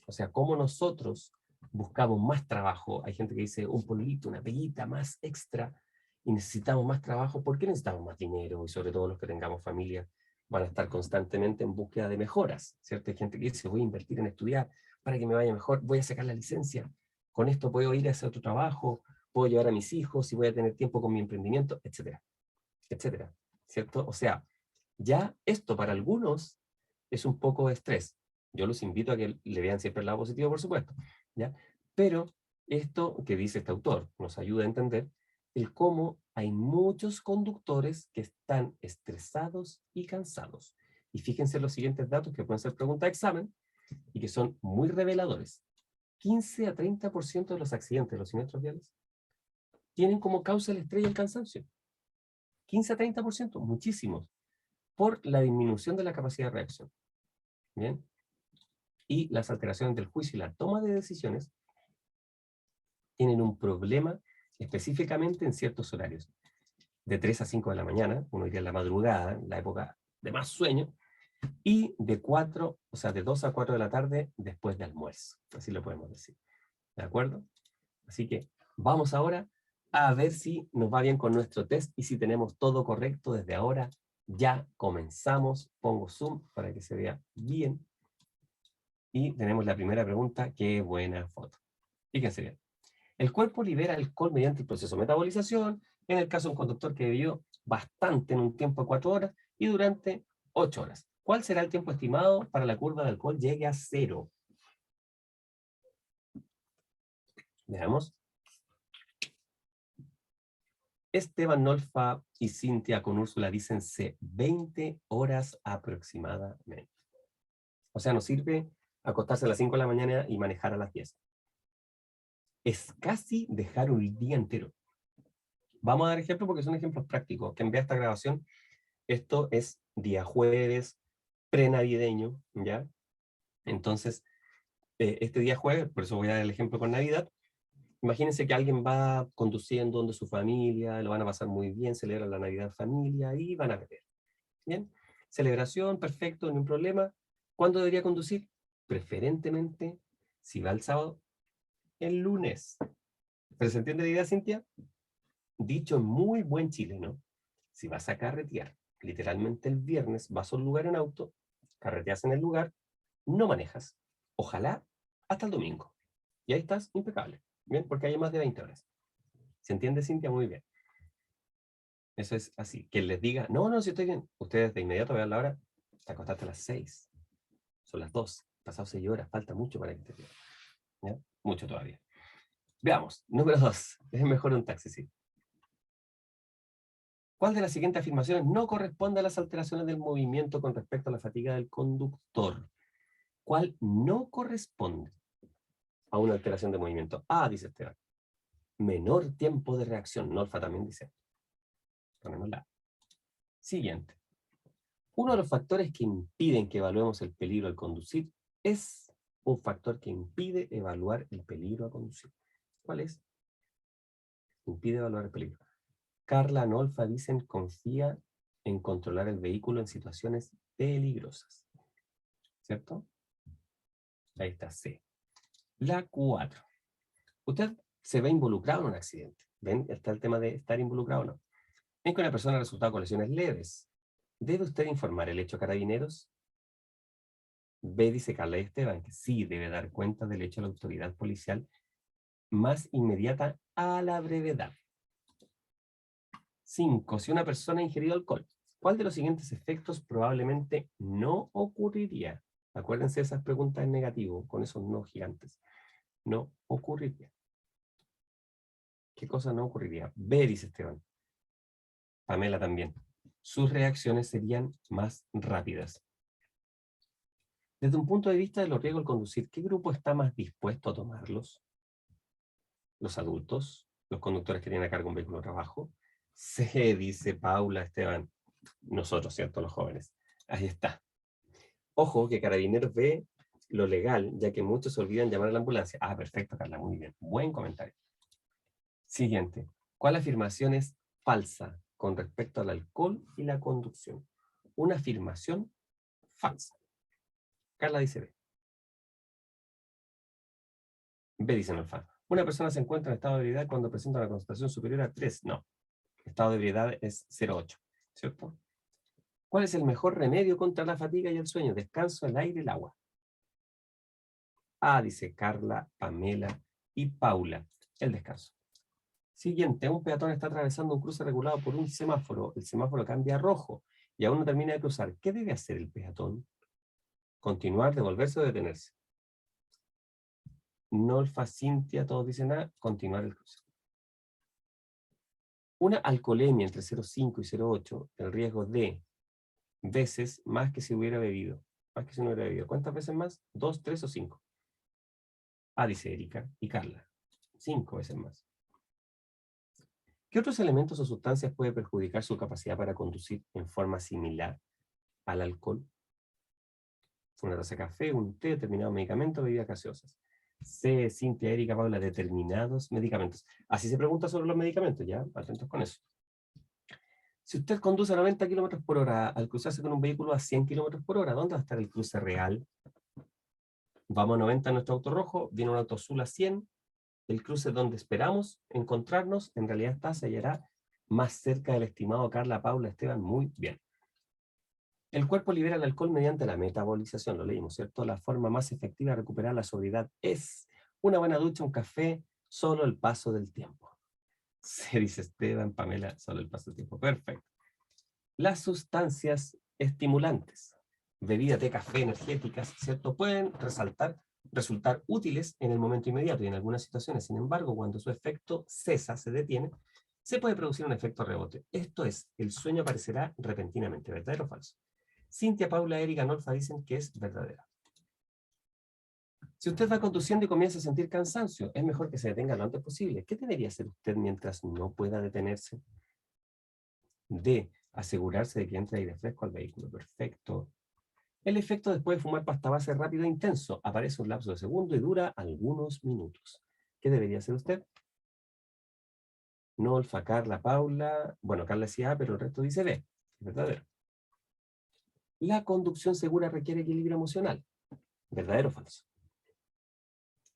O sea, cómo nosotros buscamos más trabajo. Hay gente que dice un polito, una peguita más extra, y necesitamos más trabajo. ¿Por qué necesitamos más dinero? Y sobre todo los que tengamos familia van a estar constantemente en búsqueda de mejoras, ¿cierto? Hay gente que dice, voy a invertir en estudiar para que me vaya mejor, voy a sacar la licencia, con esto puedo ir a hacer otro trabajo, puedo llevar a mis hijos y voy a tener tiempo con mi emprendimiento, etcétera, etcétera, ¿cierto? O sea, ya esto para algunos es un poco de estrés. Yo los invito a que le vean siempre el lado positivo, por supuesto, ¿ya? Pero esto que dice este autor nos ayuda a entender el cómo hay muchos conductores que están estresados y cansados. Y fíjense los siguientes datos que pueden ser pregunta de examen y que son muy reveladores. 15 a 30% de los accidentes de los siniestros viales tienen como causa el estrés y el cansancio. 15 a 30%, muchísimos, por la disminución de la capacidad de reacción. ¿Bien? Y las alteraciones del juicio y la toma de decisiones tienen un problema específicamente en ciertos horarios. De 3 a 5 de la mañana, uno diría en la madrugada, la época de más sueño, y de 4, o sea, de 2 a 4 de la tarde después de almuerzo. Así lo podemos decir. ¿De acuerdo? Así que vamos ahora a ver si nos va bien con nuestro test y si tenemos todo correcto desde ahora. Ya comenzamos. Pongo zoom para que se vea bien. Y tenemos la primera pregunta. ¡Qué buena foto! Fíjense bien. El cuerpo libera alcohol mediante el proceso de metabolización, en el caso de un conductor que bebió bastante en un tiempo de 4 horas y durante 8 horas. ¿Cuál será el tiempo estimado para la curva de alcohol llegue a 0? Veamos. Esteban Nolfa y Cintia con Úrsula dicen 20 horas aproximadamente. O sea, nos sirve acostarse a las 5 de la mañana y manejar a las 10. Es casi dejar un día entero. Vamos a dar ejemplos porque son ejemplos prácticos. Que envía esta grabación, esto es día jueves, prenavideño, ¿ya? Entonces, este día jueves, por eso voy a dar el ejemplo con Navidad. Imagínense que alguien va conduciendo donde su familia, lo van a pasar muy bien, celebran la Navidad en familia y van a beber. ¿Bien? Celebración, perfecto, no hay problema. ¿Cuándo debería conducir? Preferentemente, si va el sábado, el lunes. ¿Pero se entiende la idea, Cintia? Dicho en muy buen chileno, si vas a carretear, literalmente el viernes vas a un lugar en auto, carreteas en el lugar, no manejas. Ojalá hasta el domingo. Y ahí estás impecable. ¿Bien? Porque hay más de 20 horas. ¿Se entiende, Cintia? Muy bien. Eso es así. Que les diga, no, si estoy bien. Ustedes de inmediato vean la hora, te acostaste a las 6. Son las 2. Pasado 6 horas. Falta mucho para que te vean. ¿Ya? Mucho todavía. Veamos. Número 2. Es mejor un taxi, sí. ¿Cuál de las siguientes afirmaciones no corresponde a las alteraciones del movimiento con respecto a la fatiga del conductor? ¿Cuál no corresponde a una alteración de movimiento? A, dice Esteban. Menor tiempo de reacción. Norfa también dice. Ponemos la. Siguiente. Uno de los factores que impiden que evaluemos el peligro al conducir es un factor que impide evaluar el peligro a conducir. ¿Cuál es? Impide evaluar el peligro. Carla Anolfa dicen confía en controlar el vehículo en situaciones peligrosas. ¿Cierto? Ahí está C. La 4. Usted se ve involucrado en un accidente. ¿Ven? Está el tema de estar involucrado o no. Ven que una persona ha resultado con lesiones leves. ¿Debe usted informar el hecho a carabineros? B, dice Carla Esteban, que sí debe dar cuenta del hecho a la autoridad policial más inmediata a la brevedad. 5. Si una persona ha ingerido alcohol, ¿cuál de los siguientes efectos probablemente no ocurriría? Acuérdense de esas preguntas en negativo, con esos no gigantes. No ocurriría. ¿Qué cosa no ocurriría? B, dice Esteban. Pamela también. Sus reacciones serían más rápidas. Desde un punto de vista de los riesgos al conducir, ¿qué grupo está más dispuesto a tomarlos? ¿Los adultos? ¿Los conductores que tienen a cargo un vehículo de trabajo? C, dice Paula Esteban. Nosotros, ¿cierto? Los jóvenes. Ahí está. Ojo que Carabineros ve lo legal, ya que muchos se olvidan llamar a la ambulancia. Ah, perfecto, Carla, muy bien. Buen comentario. Siguiente. ¿Cuál afirmación es falsa con respecto al alcohol y la conducción? Una afirmación falsa. Carla dice B. B dice Norfa. Una persona se encuentra en estado de ebriedad cuando presenta una concentración superior a 3. No. Estado de ebriedad es 0,8. ¿Cierto? ¿Cuál es el mejor remedio contra la fatiga y el sueño? Descanso, el aire, el agua. A, dice Carla, Pamela y Paula. El descanso. Siguiente, un peatón está atravesando un cruce regulado por un semáforo. El semáforo cambia a rojo y aún no termina de cruzar. ¿Qué debe hacer el peatón? Continuar, devolverse o detenerse. Norfa, Cintia, todos dicen A, continuar el cruce. Una alcoholemia entre 0,5 y 0,8, el riesgo de veces más que si hubiera bebido. Más que si no hubiera bebido. ¿Cuántas veces más? ¿2, 3 o 5? A, dice Erika y Carla. 5 veces más. ¿Qué otros elementos o sustancias puede perjudicar su capacidad para conducir en forma similar al alcohol? Una taza de café, un té, determinados medicamentos, bebidas gaseosas. C, Cintia, Erika, Paula, determinados medicamentos. Así se pregunta sobre los medicamentos, ¿ya? Atentos con eso. Si usted conduce a 90 km por hora al cruzarse con un vehículo a 100 km por hora, ¿dónde va a estar el cruce real? Vamos a 90 en nuestro auto rojo, viene un auto azul a 100, el cruce donde esperamos encontrarnos, en realidad está, se hallará más cerca del estimado Carla, Paula, Esteban, muy bien. El cuerpo libera el alcohol mediante la metabolización, lo leímos, ¿cierto? La forma más efectiva de recuperar la sobriedad es una buena ducha, un café, solo el paso del tiempo. Se dice Esteban, Pamela, solo el paso del tiempo. Perfecto. Las sustancias estimulantes, bebidas de café energéticas, ¿cierto? Pueden resultar útiles en el momento inmediato y en algunas situaciones. Sin embargo, cuando su efecto cesa, se detiene, se puede producir un efecto rebote. Esto es, el sueño aparecerá repentinamente, ¿verdadero o falso? Cintia, Paula, Erika, Norfa dicen que es verdadera. Si usted va conduciendo y comienza a sentir cansancio, es mejor que se detenga lo antes posible. ¿Qué debería hacer usted mientras no pueda detenerse? D, asegurarse de que entre aire fresco al vehículo. Perfecto. El efecto después de fumar pasta base es rápido e intenso. Aparece un lapso de segundo y dura algunos minutos. ¿Qué debería hacer usted? Nolfa, Carla, Paula. Bueno, Carla decía A, pero el resto dice B. Es verdadero. La conducción segura requiere equilibrio emocional. ¿Verdadero o falso?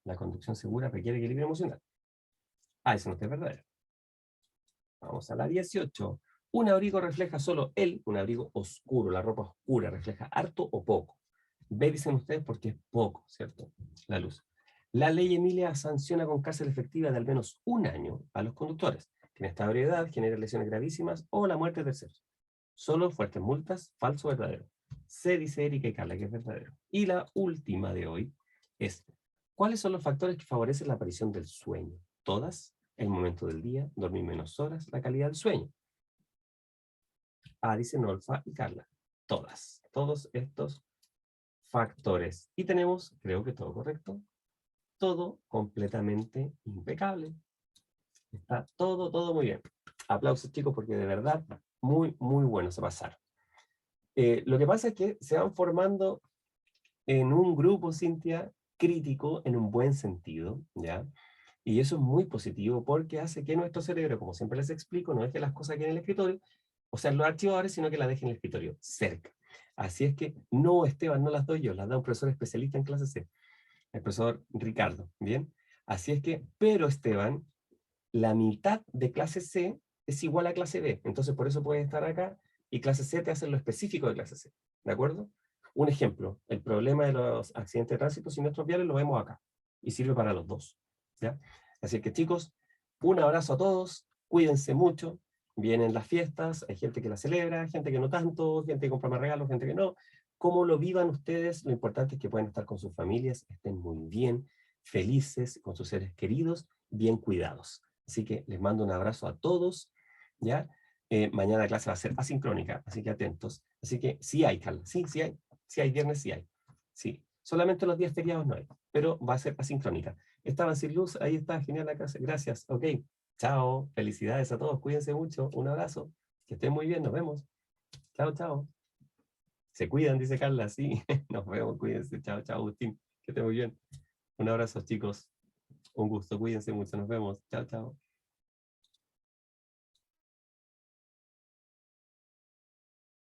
La conducción segura requiere equilibrio emocional. Ah, eso no es verdadero. Vamos a la 18. Un abrigo refleja solo un abrigo oscuro, la ropa oscura, refleja harto o poco. B, dicen ustedes, porque es poco, ¿cierto? La luz. La ley Emilia sanciona con cárcel efectiva de al menos 1 año a los conductores que en estado de ebriedad generan lesiones gravísimas o la muerte de terceros. Solo fuertes multas, falso o verdadero. C, dice Erika y Carla, que es verdadero. Y la última de hoy es, ¿cuáles son los factores que favorecen la aparición del sueño? todas, el momento del día, dormir menos horas, la calidad del sueño. Dice Nolfa y Carla. Todas, todos estos factores. Y tenemos, creo que todo correcto, todo completamente impecable. Está todo muy bien. Aplausos, chicos, porque de verdad, muy bueno se pasaron. Lo que pasa es que se van formando en un grupo, Cintia, crítico en un buen sentido, ¿ya? Y eso es muy positivo porque hace que nuestro cerebro, como siempre les explico, no deje las cosas aquí en el escritorio, o sea, en los archivadores, sino que las deje en el escritorio, cerca. Así es que, no, Esteban, no las doy yo, las da un profesor especialista en clase C, el profesor Ricardo, ¿bien? Así es que, pero Esteban, la mitad de clase C es igual a clase B, entonces por eso puedes estar acá, y clase C te hace lo específico de clase C, ¿de acuerdo? Un ejemplo, el problema de los accidentes de tránsito siniestros viales lo vemos acá, y sirve para los dos, ¿ya? Así que chicos, un abrazo a todos, cuídense mucho, vienen las fiestas, hay gente que las celebra, gente que no tanto, gente que compra más regalos, gente que no. Cómo lo vivan ustedes, lo importante es que puedan estar con sus familias, estén muy bien, felices, con sus seres queridos, bien cuidados. Así que les mando un abrazo a todos, ¿ya? Mañana la clase va a ser asincrónica, así que atentos. Así que sí hay, Carla, sí hay viernes, sí hay. Sí, solamente los días feriados no hay, pero va a ser asincrónica. Estaban sin luz, ahí está, genial la clase, gracias, ok. Chao, felicidades a todos, cuídense mucho, un abrazo, que estén muy bien, nos vemos. Chao. Se cuidan, dice Carla, sí, nos vemos, cuídense, chao, Agustín, que estén muy bien. Un abrazo, chicos, un gusto, cuídense mucho, nos vemos, chao.